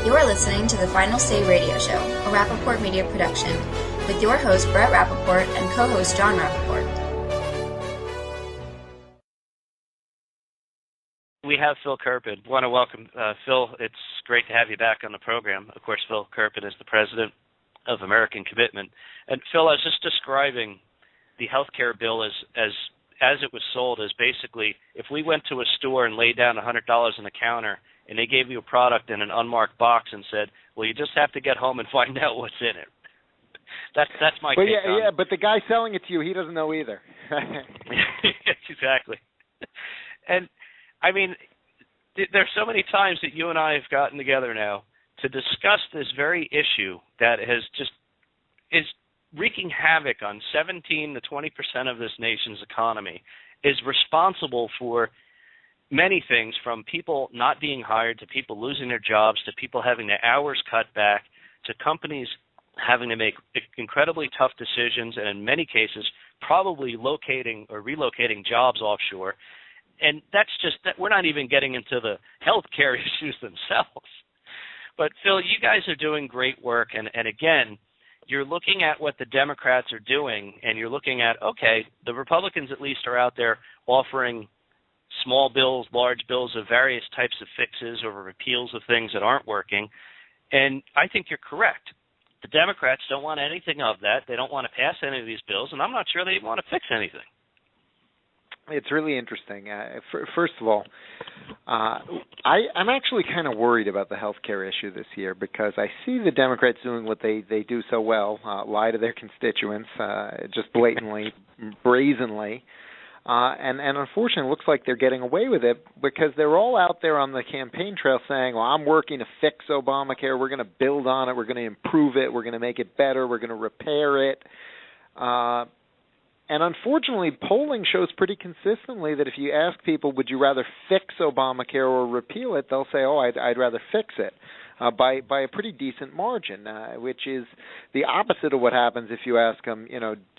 You're listening to the Final Say Radio Show, a Rappaport Media production, with your host Brett Rappaport and co-host John Rappaport. We have Phil Kerpen. I want to welcome Phil. It's great to have you back on the program. Of course, Phil Kerpen is the president of American Commitment. And Phil, I was just describing the health care bill as it was sold as basically if we went to a store and laid down $100 on the counter and they gave you a product in an unmarked box and said, well, you just have to get home and find out what's in it. That's my take on it. Yeah, but the guy selling it to you, he doesn't know either. Exactly. And, I mean, there's so many times that you and I have gotten together now to discuss this very issue that is wreaking havoc on 17 to 20% of this nation's economy, is responsible for many things, from people not being hired to people losing their jobs to people having their hours cut back to companies having to make incredibly tough decisions and in many cases probably locating or relocating jobs offshore. And that's just that we're not even getting into the health care issues themselves. But, Phil, you guys are doing great work. And again, you're looking at what the Democrats are doing, and you're looking at, okay, the Republicans at least are out there offering small bills, large bills of various types of fixes or repeals of things that aren't working. And I think you're correct. The Democrats don't want anything of that. They don't want to pass any of these bills, and I'm not sure they want to fix anything. It's really interesting. First of all, I'm actually kind of worried about the health care issue this year because I see the Democrats doing what they do so well, lie to their constituents just blatantly, brazenly. And unfortunately, it looks like they're getting away with it because they're all out there on the campaign trail saying, well, I'm working to fix Obamacare. We're going to build on it. We're going to improve it. We're going to make it better. We're going to repair it. And unfortunately, polling shows pretty consistently that if you ask people, would you rather fix Obamacare or repeal it, they'll say, oh, I'd rather fix it by a pretty decent margin, which is the opposite of what happens if you ask them,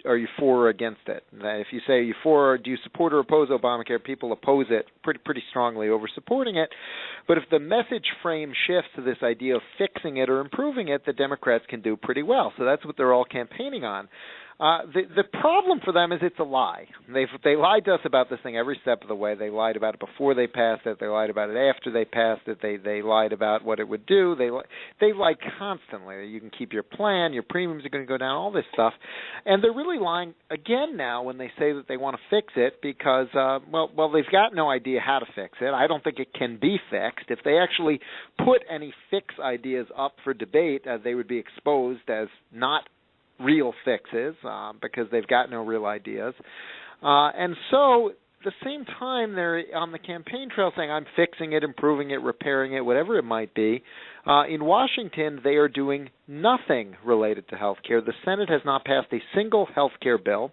are you for or against it? If you say, are you for or do you support or oppose Obamacare, people oppose it pretty strongly over supporting it. But if the message frame shifts to this idea of fixing it or improving it, the Democrats can do pretty well. So that's what they're all campaigning on. The problem for them is it's a lie. They lied to us about this thing every step of the way. They lied about it before they passed it. They lied about it after they passed it. They lied about what it would do. They lied constantly. You can keep your plan. Your premiums are going to go down, all this stuff. And they're really lying again now when they say that they want to fix it because, well, they've got no idea how to fix it. I don't think it can be fixed. If they actually put any fix ideas up for debate, they would be exposed as not real fixes because they've got no real ideas. And so at the same time they're on the campaign trail saying, I'm fixing it, improving it, repairing it, whatever it might be. In Washington, they are doing nothing related to health care. The Senate has not passed a single health care bill.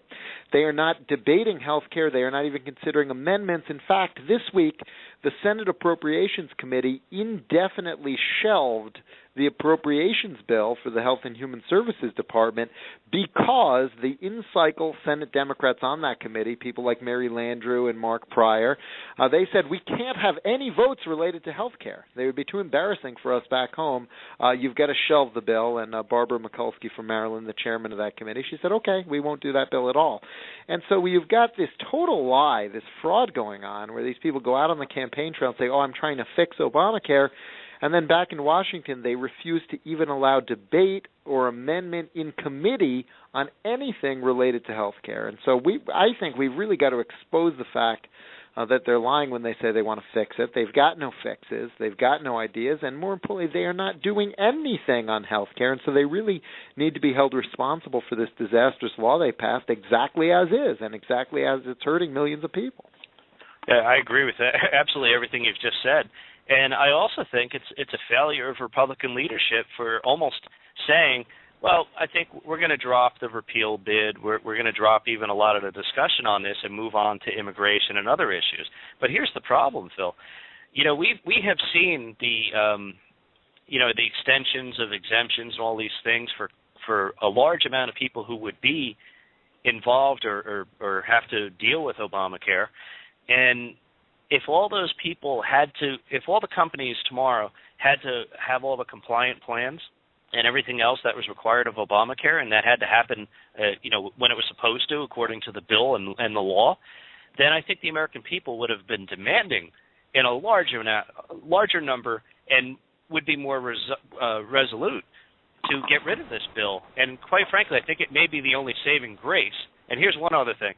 They are not debating health care. They are not even considering amendments. In fact, this week, the Senate Appropriations Committee indefinitely shelved the appropriations bill for the Health and Human Services Department because the in-cycle Senate Democrats on that committee, people like Mary Landrieu and Mark Pryor, they said we can't have any votes related to health care. They would be too embarrassing for us back home. You've got to shelve the bill. And Barbara Mikulski from Maryland, the chairman of that committee, she said, okay, we won't do that bill at all. And so you've got this total lie, this fraud going on where these people go out on the campaign trail and say, oh, I'm trying to fix Obamacare. And then back in Washington, they refuse to even allow debate or amendment in committee on anything related to health care. And so I think we've really got to expose the fact that they're lying when they say they want to fix it. They've got no fixes. They've got no ideas. And more importantly, they are not doing anything on health care. And so they really need to be held responsible for this disastrous law they passed exactly as is and exactly as it's hurting millions of people. Yeah, I agree with that. Absolutely everything you've just said. And I also think it's a failure of Republican leadership for almost saying, well, I think we're going to drop the repeal bid. We're going to drop even a lot of the discussion on this and move on to immigration and other issues. But here's the problem, Phil. We have seen the extensions of exemptions and all these things for a large amount of people who would be involved or have to deal with Obamacare. And if all those people if all the companies tomorrow had to have all the compliant plans and everything else that was required of Obamacare, and that had to happen, when it was supposed to, according to the bill and the law, then I think the American people would have been demanding in a larger number and would be more resolute to get rid of this bill. And quite frankly, I think it may be the only saving grace. And here's one other thing.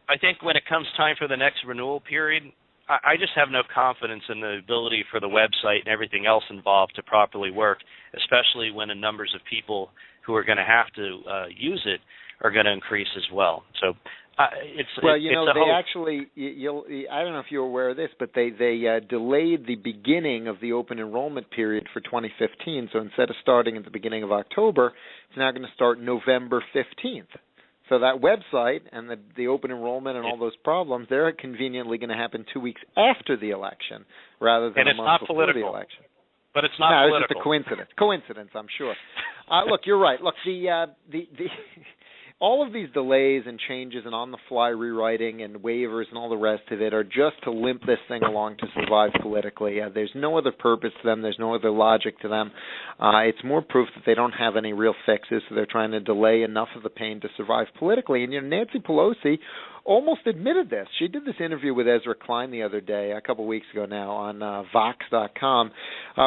I think when it comes time for the next renewal period, I just have no confidence in the ability for the website and everything else involved to properly work, especially when the numbers of people who are going to have to use it are going to increase as well. So they actually, I don't know if you're aware of this, but they delayed the beginning of the open enrollment period for 2015. So instead of starting at the beginning of October, it's now going to start November 15th. So that website and the open enrollment and all those problems, they're conveniently going to happen 2 weeks after the election rather than a month before the election. But it's not political. It's just a coincidence. Coincidence, I'm sure. Look, you're right. Look, the all of these delays and changes and on-the-fly rewriting and waivers and all the rest of it are just to limp this thing along to survive politically. There's no other purpose to them. There's no other logic to them. It's more proof that they don't have any real fixes, so they're trying to delay enough of the pain to survive politically. And, Nancy Pelosi almost admitted this. She did this interview with Ezra Klein the other day, a couple of weeks ago now, on Vox.com,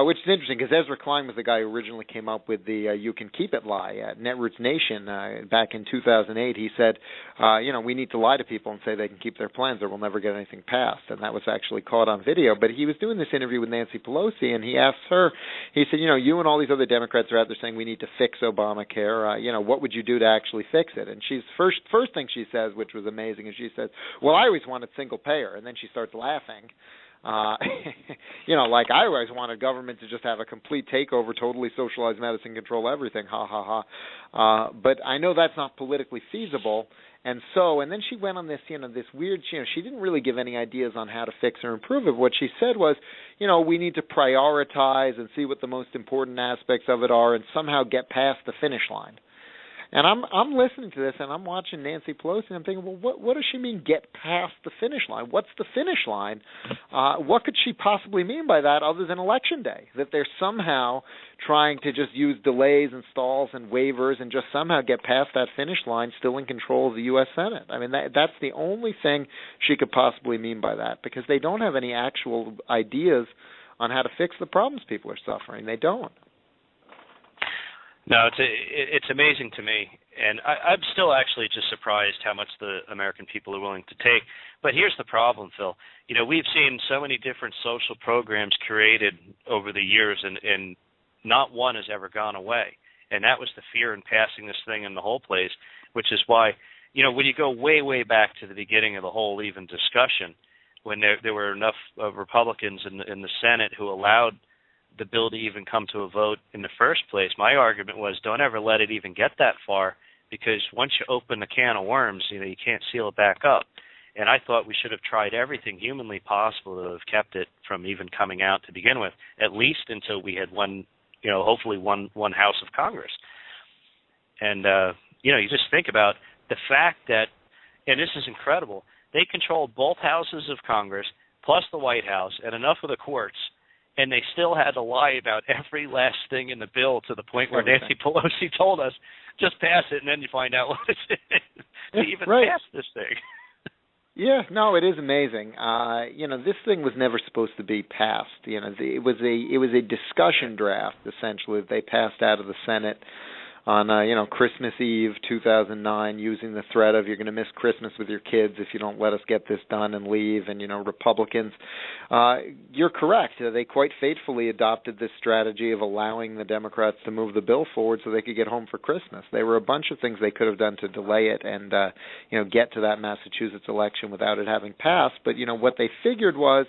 which is interesting because Ezra Klein was the guy who originally came up with the You Can Keep It lie at Netroots Nation back in 2008. He said, we need to lie to people and say they can keep their plans or we'll never get anything passed. And that was actually caught on video. But he was doing this interview with Nancy Pelosi, and he asked her, he said, you and all these other Democrats are out there saying we need to fix Obamacare. What would you do to actually fix it? And she's first thing she says, which was amazing, and she says, well, I always wanted single payer. And then she starts laughing. Like I always wanted government to just have a complete takeover, totally socialized medicine, control everything, ha, ha, ha. But I know that's not politically feasible. And then she went on this, this weird, she didn't really give any ideas on how to fix or improve it. What she said was, we need to prioritize and see what the most important aspects of it are and somehow get past the finish line. And I'm listening to this, and I'm watching Nancy Pelosi, and I'm thinking, well, what does she mean, get past the finish line? What's the finish line? What could she possibly mean by that other than Election Day? That they're somehow trying to just use delays and stalls and waivers and just somehow get past that finish line, still in control of the U.S. Senate. I mean, that's the only thing she could possibly mean by that, because they don't have any actual ideas on how to fix the problems people are suffering. They don't. No, it's amazing to me, and I'm still actually just surprised how much the American people are willing to take. But here's the problem, Phil. We've seen so many different social programs created over the years, and not one has ever gone away. And that was the fear in passing this thing in the whole place, which is why, when you go way, way back to the beginning of the whole even discussion, when there were enough Republicans in the Senate who allowed the bill to even come to a vote in the first place, my argument was don't ever let it even get that far, because once you open the can of worms, you can't seal it back up. And I thought we should have tried everything humanly possible to have kept it from even coming out to begin with, at least until we had hopefully one House of Congress. And, you just think about the fact that, and this is incredible, they controlled both houses of Congress plus the White House and enough of the courts, and they still had to lie about every last thing in the bill to the point where Nancy Pelosi told us, just pass it, and then you find out what it's to even pass this thing. Yeah, no, it is amazing. This thing was never supposed to be passed. It was a discussion draft, essentially, that they passed out of the Senate on, Christmas Eve 2009, using the threat of you're going to miss Christmas with your kids if you don't let us get this done and leave. And, Republicans, you're correct. They quite faithfully adopted this strategy of allowing the Democrats to move the bill forward so they could get home for Christmas. There were a bunch of things they could have done to delay it and, get to that Massachusetts election without it having passed. But, what they figured was,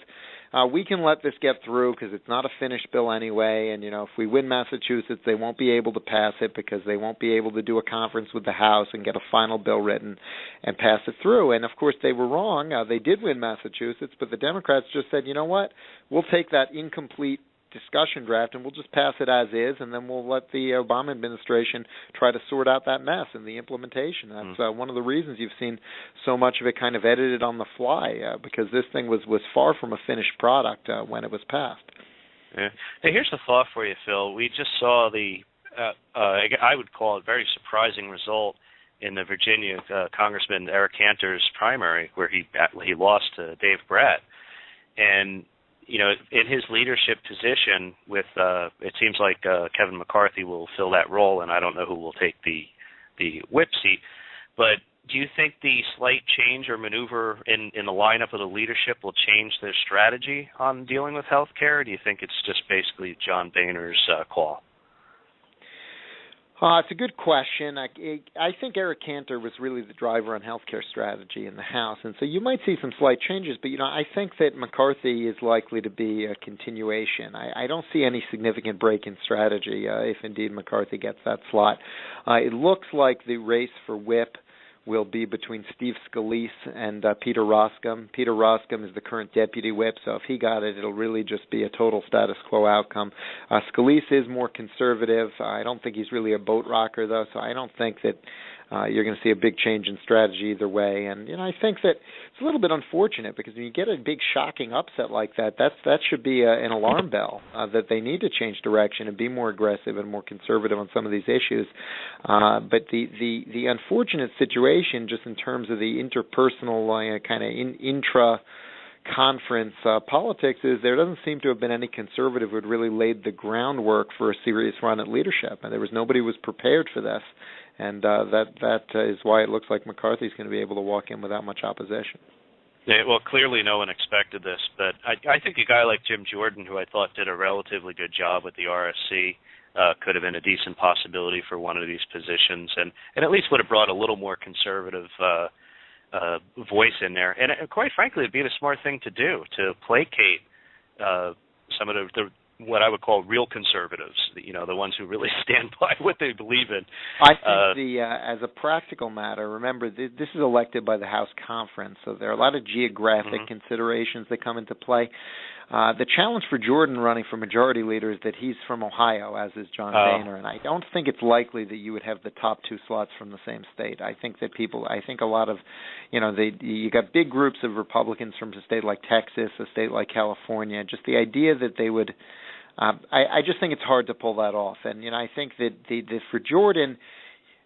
we can let this get through because it's not a finished bill anyway, and, if we win Massachusetts, they won't be able to pass it because they won't be able to do a conference with the House and get a final bill written and pass it through. And, of course, they were wrong. They did win Massachusetts, but the Democrats just said, you know what, we'll take that incomplete discussion draft, and we'll just pass it as is, and then we'll let the Obama administration try to sort out that mess in the implementation. That's one of the reasons you've seen so much of it kind of edited on the fly, because this thing was far from a finished product when it was passed. Yeah. Hey, here's the thought for you, Phil. We just saw I would call it very surprising result in the Virginia Congressman Eric Cantor's primary, where he lost to Dave Brett. And, you know, in his leadership position with, it seems like Kevin McCarthy will fill that role, and I don't know who will take the whip seat. But do you think the slight change or maneuver in the lineup of the leadership will change their strategy on dealing with health care, or do you think it's just basically John Boehner's call? It's a good question. I think Eric Cantor was really the driver on healthcare strategy in the House, and so you might see some slight changes, but, you know, I think that McCarthy is likely to be a continuation. I don't see any significant break in strategy if indeed McCarthy gets that slot. It looks like the race for whip will be between Steve Scalise and Peter Roskam. Peter Roskam is the current deputy whip, so if he got it, it'll really just be a total status quo outcome. Scalise is more conservative. I don't think he's really a boat rocker, though, so I don't think that you're going to see a big change in strategy either way. And, you know, I think that it's a little bit unfortunate because when you get a big shocking upset like that, that should be an alarm bell that they need to change direction and be more aggressive and more conservative on some of these issues. But the unfortunate situation, just in terms of the interpersonal kind of intra-conference politics, is there doesn't seem to have been any conservative who had really laid the groundwork for a serious run at leadership, and there was nobody who was prepared for this. And that is why it looks like McCarthy's going to be able to walk in without much opposition. Yeah, well, clearly no one expected this, but I think a guy like Jim Jordan, who I thought did a relatively good job with the RSC, could have been a decent possibility for one of these positions, and at least would have brought a little more conservative voice in there. And quite frankly, it'd be the smart thing to do, to placate some of the what I would call real conservatives, you know, the ones who really stand by what they believe in. I think as a practical matter, remember, this is elected by the House Conference, so there are a lot of geographic considerations that come into play. The challenge for Jordan running for majority leader is that he's from Ohio, as is John Boehner, and I don't think it's likely that you would have the top two slots from the same state. I think a lot of, you know, you got big groups of Republicans from a state like Texas, a state like California. Just the idea that they would, I just think it's hard to pull that off. And, you know, I think that for Jordan,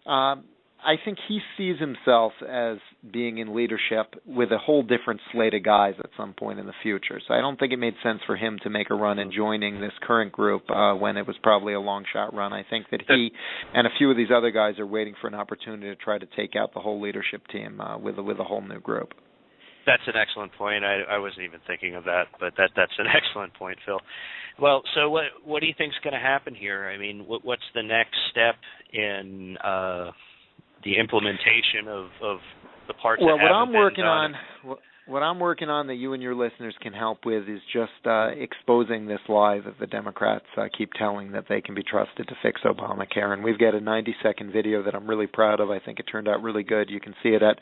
I think he sees himself as being in leadership with a whole different slate of guys at some point in the future. So I don't think it made sense for him to make a run in joining this current group when it was probably a long shot run. I think that he and a few of these other guys are waiting for an opportunity to try to take out the whole leadership team with a whole new group. That's an excellent point. I wasn't even thinking of that, but that's an excellent point, Phil. Well, so what do you think is going to happen here? I mean, what's the next step in the implementation of the parts that haven't been done? What I'm working on that you and your listeners can help with is just exposing this lie that the Democrats keep telling, that they can be trusted to fix Obamacare. And we've got a 90-second video that I'm really proud of. I think it turned out really good. You can see it at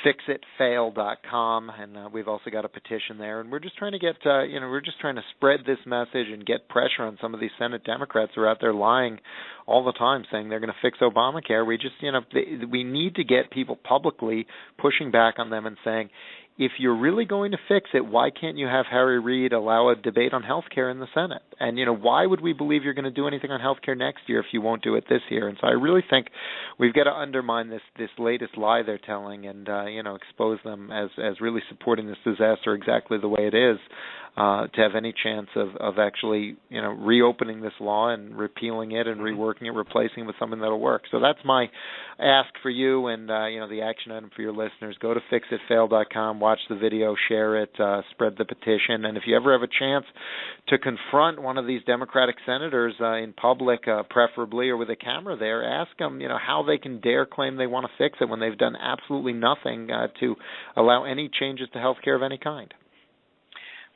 fixitfail.com, and we've also got a petition there. And we're just trying to get, we're just trying to spread this message and get pressure on some of these Senate Democrats who are out there lying all the time, saying they're going to fix Obamacare. We just, we need to get people publicly pushing back on them and saying, if you're really going to fix it, why can't you have Harry Reid allow a debate on health care in the Senate? And, why would we believe you're going to do anything on health care next year if you won't do it this year? And so I really think we've got to undermine this latest lie they're telling and, expose them as really supporting this disaster exactly the way it is, to have any chance of actually, reopening this law and repealing it and reworking it, replacing it with something that'll work. So that's my ask for you and, the action item for your listeners. Go to fixitfail.com, watch the video, share it, spread the petition. And if you ever have a chance to confront one of these Democratic senators in public, preferably, or with a camera there, ask them, how they can dare claim they want to fix it when they've done absolutely nothing to allow any changes to health care of any kind.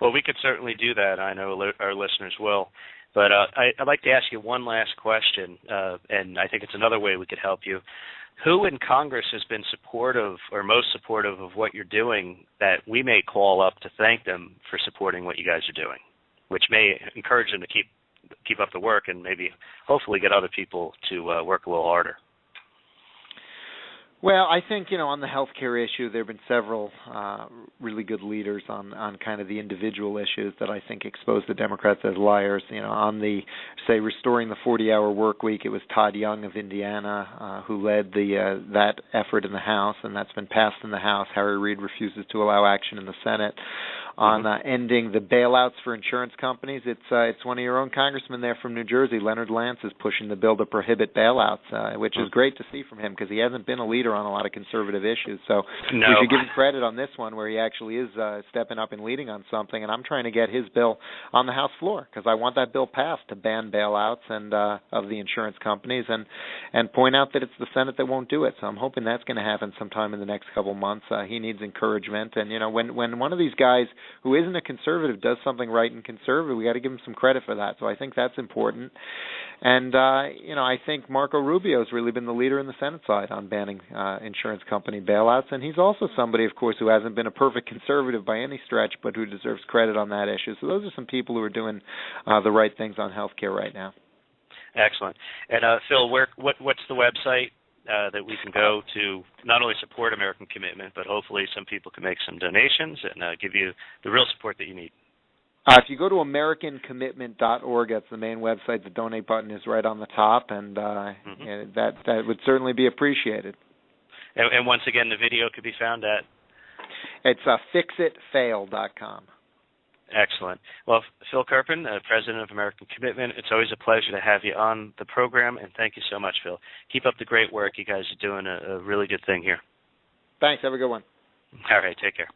Well, we could certainly do that. I know our listeners will. But I'd like to ask you one last question, and I think it's another way we could help you. Who in Congress has been supportive or most supportive of what you're doing that we may call up to thank them for supporting what you guys are doing? which may encourage them to keep up the work and maybe hopefully get other people to work a little harder. Well, I think, on the healthcare issue, there have been several really good leaders on kind of the individual issues that I think expose the Democrats as liars. On the, say, restoring the 40-hour work week, it was Todd Young of Indiana who led that effort in the House, and that's been passed in the House. Harry Reid refuses to allow action in the Senate. On ending the bailouts for insurance companies, it's one of your own congressmen there from New Jersey, Leonard Lance, is pushing the bill to prohibit bailouts, which is great to see from him because he hasn't been a leader on a lot of conservative issues. So we should give him credit on this one where he actually is stepping up and leading on something. And I'm trying to get his bill on the House floor because I want that bill passed to ban bailouts and of the insurance companies and point out that it's the Senate that won't do it. So I'm hoping that's going to happen sometime in the next couple months. He needs encouragement. And, when one of these guys who isn't a conservative does something right and conservative, we got to give him some credit for that. So I think that's important. And, I think Marco Rubio's really been the leader in the Senate side on banning insurance company bailouts. And he's also somebody, of course, who hasn't been a perfect conservative by any stretch, but who deserves credit on that issue. So those are some people who are doing the right things on health care right now. Excellent. And, Phil, what's the website that we can go to not only support American Commitment, but hopefully some people can make some donations and give you the real support that you need? If you go to AmericanCommitment.org, that's the main website. The donate button is right on the top, and that would certainly be appreciated. And once again, the video could be found at? It's fixitfail.com. Excellent. Well, Phil Kerpen, President of American Commitment, it's always a pleasure to have you on the program, and thank you so much, Phil. Keep up the great work. You guys are doing a really good thing here. Thanks. Have a good one. All right. Take care.